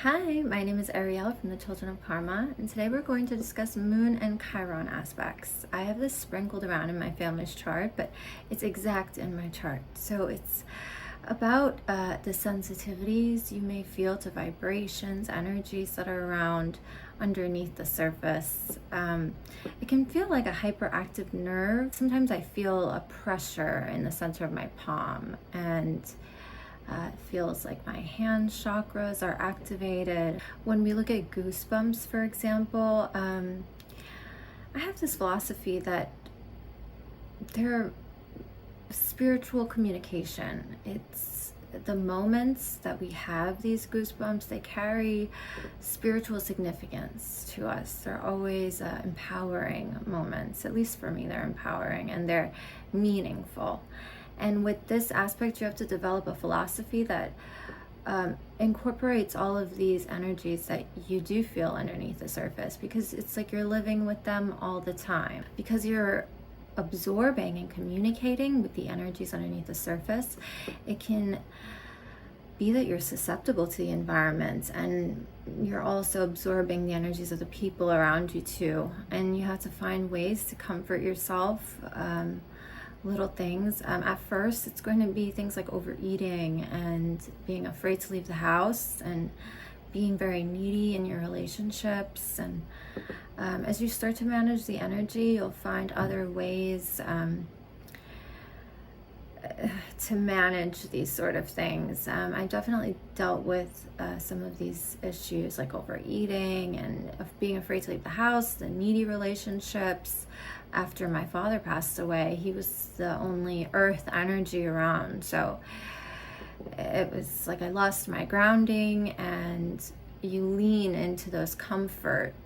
Hi, my name is Ariel from the Children of Karma, and today we're going to discuss Moon and Chiron aspects. I have this sprinkled around in my family's chart, but it's exact in my chart. So it's about the sensitivities you may feel to vibrations, energies that are around underneath the surface. It can feel like a hyperactive nerve. Sometimes I feel a pressure in the center of my palm, and it feels like my hand chakras are activated. When we look at goosebumps, for example, I have this philosophy that they're spiritual communication. It's the moments that we have these goosebumps, they carry spiritual significance to us. They're always empowering moments. At least for me, they're empowering and they're meaningful. And with this aspect, you have to develop a philosophy that incorporates all of these energies that you do feel underneath the surface, because it's like you're living with them all the time. Because you're absorbing and communicating with the energies underneath the surface, it can be that you're susceptible to the environment, and you're also absorbing the energies of the people around you too. And you have to find ways to comfort yourself. Little things. At first, it's going to be things like overeating and being afraid to leave the house and being very needy in your relationships. And as you start to manage the energy, you'll find other ways to manage these sort of things. I definitely dealt with some of these issues like overeating and being afraid to leave the house, the needy relationships. After my father passed away, he was the only earth energy around. So it was like I lost my grounding, and you lean into those comfort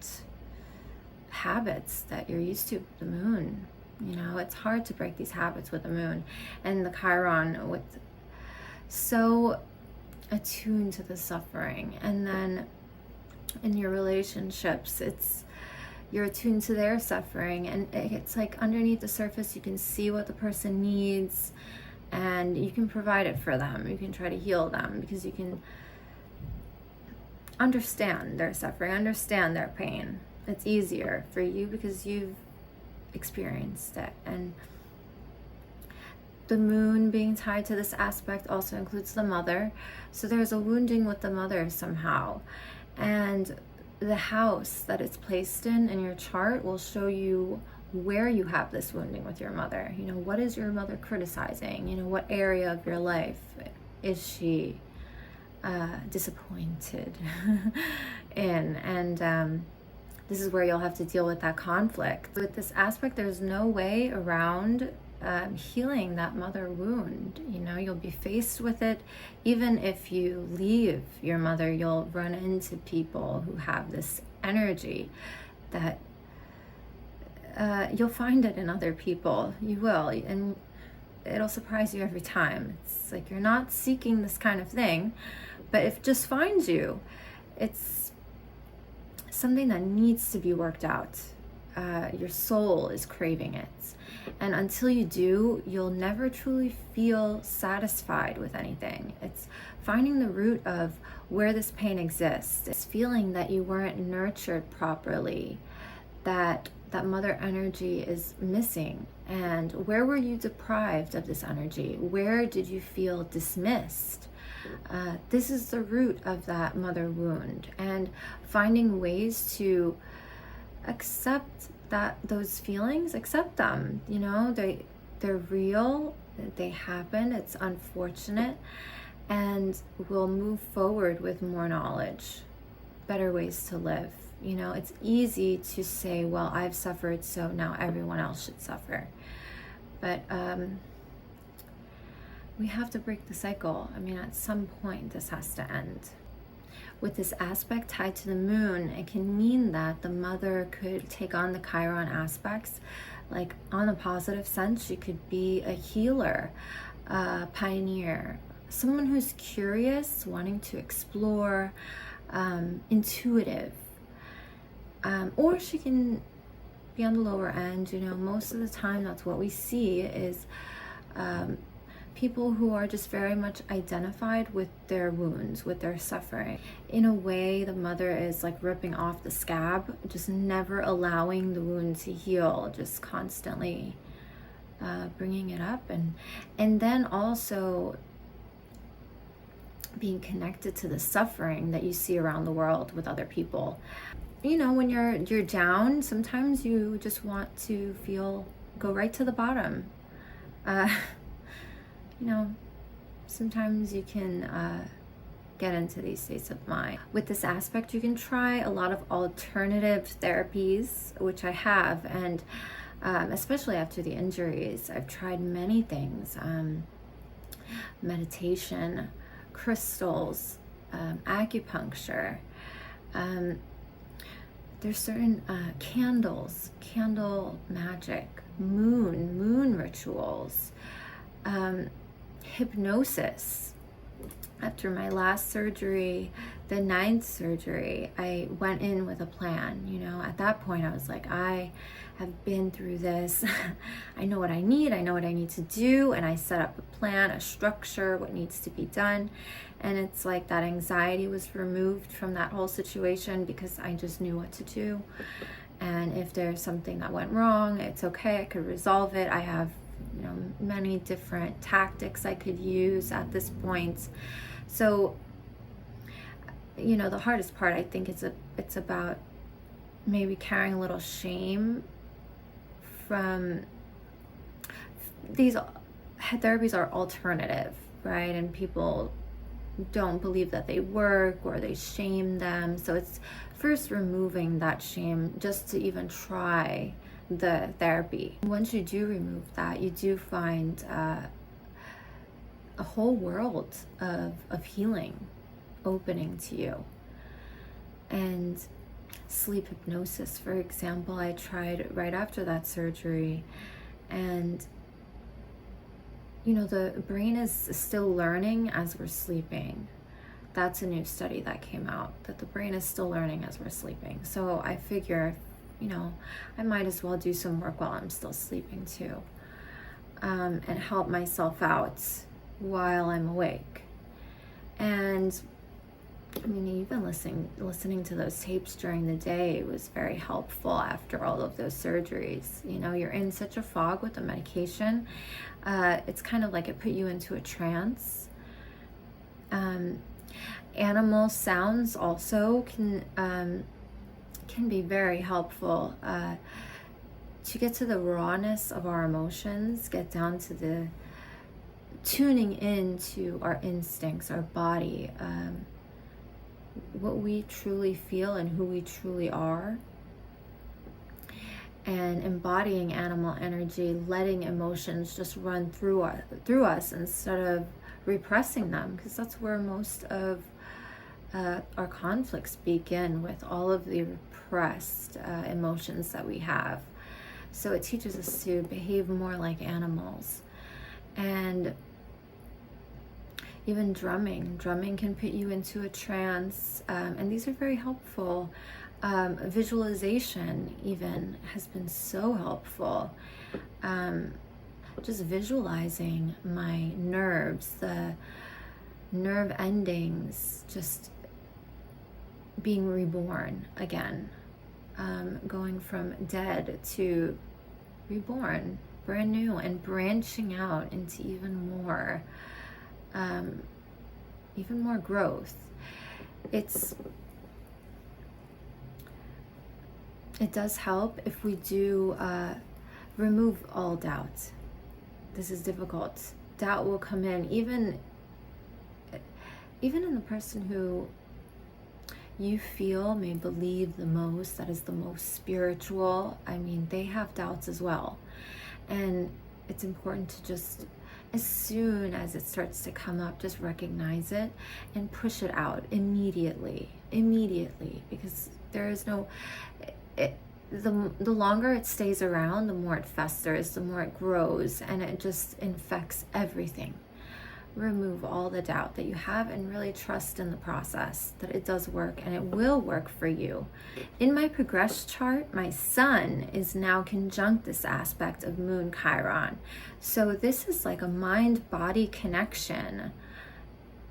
habits that you're used to with the moon. You know, it's hard to break these habits with the moon. And the Chiron, with so attuned to the suffering. And then in your relationships, you're attuned to their suffering, and it's like underneath the surface you can see what the person needs, and you can provide it for them. You can try to heal them because you can understand their suffering, understand their pain. It's easier for you because you've experienced it. And the moon being tied to this aspect also includes the mother, so there's a wounding with the mother somehow. And the house that it's placed in your chart will show you where you have this wounding with your mother. You know, what is your mother criticizing? You know, what area of your life is she disappointed in? And this is where you'll have to deal with that conflict. With this aspect, there's no way around healing that mother wound. You know, you'll be faced with it. Even if you leave your mother, you'll run into people who have this energy that you'll find it in other people. You will, and it'll surprise you every time. It's like you're not seeking this kind of thing, but if it just finds you, it's something that needs to be worked out. Your soul is craving it. And until you do, you'll never truly feel satisfied with anything. It's finding the root of where this pain exists. It's feeling that you weren't nurtured properly, that mother energy is missing. And where were you deprived of this energy? Where did you feel dismissed? This is the root of that mother wound. And finding ways to accept those feelings, accept them. You know, they're real, they happen, it's unfortunate, and we'll move forward with more knowledge, better ways to live. You know, it's easy to say, well, I've suffered, so now everyone else should suffer. But we have to break the cycle. I mean, at some point this has to end. With this aspect tied to the moon, it can mean that the mother could take on the Chiron aspects. Like, on a positive sense, she could be a healer, a pioneer, someone who's curious, wanting to explore, intuitive. Or she can be on the lower end. You know, most of the time that's what we see is people who are just very much identified with their wounds, with their suffering. In a way, the mother is like ripping off the scab, just never allowing the wound to heal, just constantly bringing it up, and then also being connected to the suffering that you see around the world with other people. You know, when you're down, sometimes you just want to go right to the bottom. You know, sometimes you can get into these states of mind. With this aspect, you can try a lot of alternative therapies, which I have, and especially after the injuries, I've tried many things. Meditation, crystals, acupuncture. There's certain candles, candle magic, moon rituals, hypnosis. After my last surgery, the 9th surgery, I went in with a plan. You know, at that point I was like, I have been through this. I know what I need to do, and I set up a plan, a structure, what needs to be done. And it's like that anxiety was removed from that whole situation because I just knew what to do. And if there's something that went wrong, it's okay, I could resolve it. I have, you know, many different tactics I could use at this point. So, you know, the hardest part, I think, it's about maybe carrying a little shame from these therapies are alternative, right? And people don't believe that they work, or they shame them. So it's first removing that shame just to even try the therapy. Once you do remove that, you do find a whole world of healing opening to you. And sleep hypnosis, for example, I tried right after that surgery, and you know, the brain is still learning as we're sleeping. That's a new study that came out, that the brain is still learning as we're sleeping. So I figure, you know, I might as well do some work while I'm still sleeping too, and help myself out while I'm awake. And I mean, even listening to those tapes during the day was very helpful after all of those surgeries. You know, you're in such a fog with the medication. It's kind of like it put you into a trance. Animal sounds also can be very helpful to get to the rawness of our emotions, get down to the tuning into our instincts, our body, what we truly feel and who we truly are, and embodying animal energy, letting emotions just run through us instead of repressing them, because that's where most of our conflicts begin, with all of the repressed emotions that we have. So it teaches us to behave more like animals. And even drumming can put you into a trance, and these are very helpful. Visualization even has been so helpful. Just visualizing my nerves, the nerve endings, just being reborn again, going from dead to reborn, brand new, and branching out into even more growth. It does help if we do remove all doubt. This is difficult. Doubt will come in, even in the person who you feel may believe the most, that is the most spiritual. I mean, they have doubts as well. And it's important to just, as soon as it starts to come up, just recognize it and push it out immediately, because there is no, the longer it stays around, the more it festers, the more it grows, and it just infects everything, remove all the doubt that you have and really trust in the process, that it does work and it will work for you. In my progress chart, my sun is now conjunct this aspect of Moon Chiron. So this is like a mind-body connection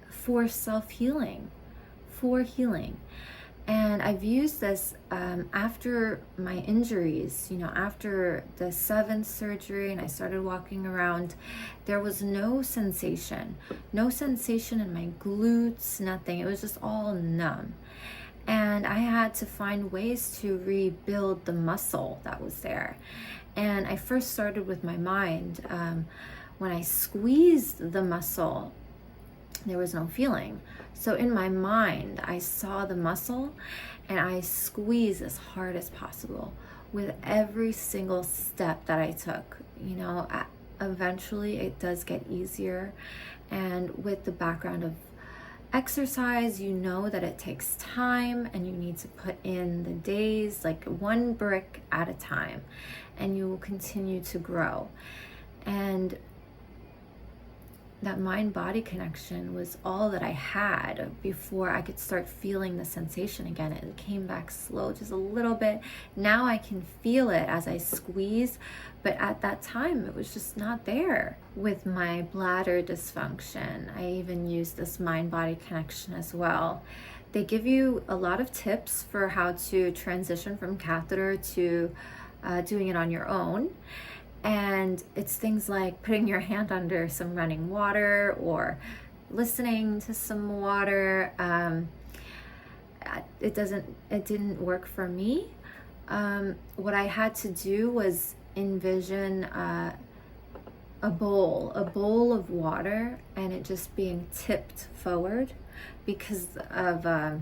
for self-healing, for healing. And I've used this after my injuries, after the 7th surgery and I started walking around, there was no sensation in my glutes, nothing. It was just all numb. And I had to find ways to rebuild the muscle that was there. And I first started with my mind. When I squeezed the muscle, there was no feeling. So in my mind, I saw the muscle and I squeezed as hard as possible with every single step that I took. Eventually it does get easier. And with the background of exercise, that it takes time and you need to put in the days, like one brick at a time, and you will continue to grow. And that mind-body connection was all that I had before I could start feeling the sensation again. It came back slow, just a little bit. Now I can feel it as I squeeze, but at that time it was just not there. With my bladder dysfunction, I even used this mind-body connection as well. They give you a lot of tips for how to transition from catheter to doing it on your own. And it's things like putting your hand under some running water or listening to some water. It didn't work for me. What I had to do was envision a bowl of water and it just being tipped forward because of the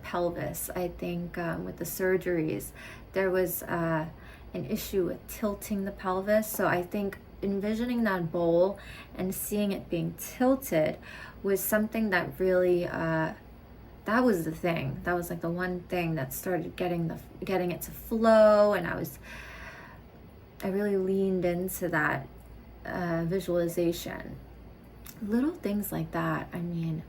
pelvis. I think with the surgeries, there was an issue with tilting the pelvis. So I think envisioning that bowl and seeing it being tilted was something that really, that was the thing. That was like the one thing that started getting it to flow. And I really leaned into that visualization. Little things like that. I mean,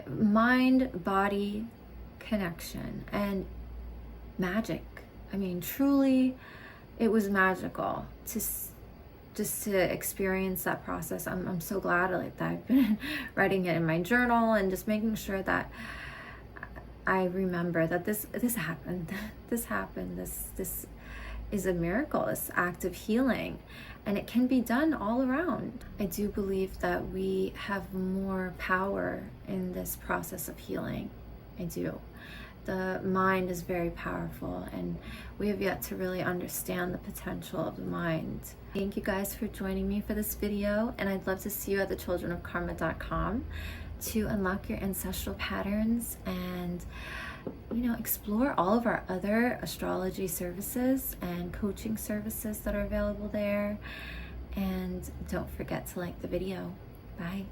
mind-body connection and magic. I mean, truly, it was magical just to experience that process. I'm so glad that I've been writing it in my journal and just making sure that I remember that this happened. This happened. This is a miracle, this act of healing, and it can be done all around. I do believe that we have more power in this process of healing. I do. The mind is very powerful, and we have yet to really understand the potential of the mind. Thank you guys for joining me for this video, and I'd love to see you at thechildrenofkarma.com to unlock your ancestral patterns and explore all of our other astrology services and coaching services that are available there. And don't forget to like the video. Bye.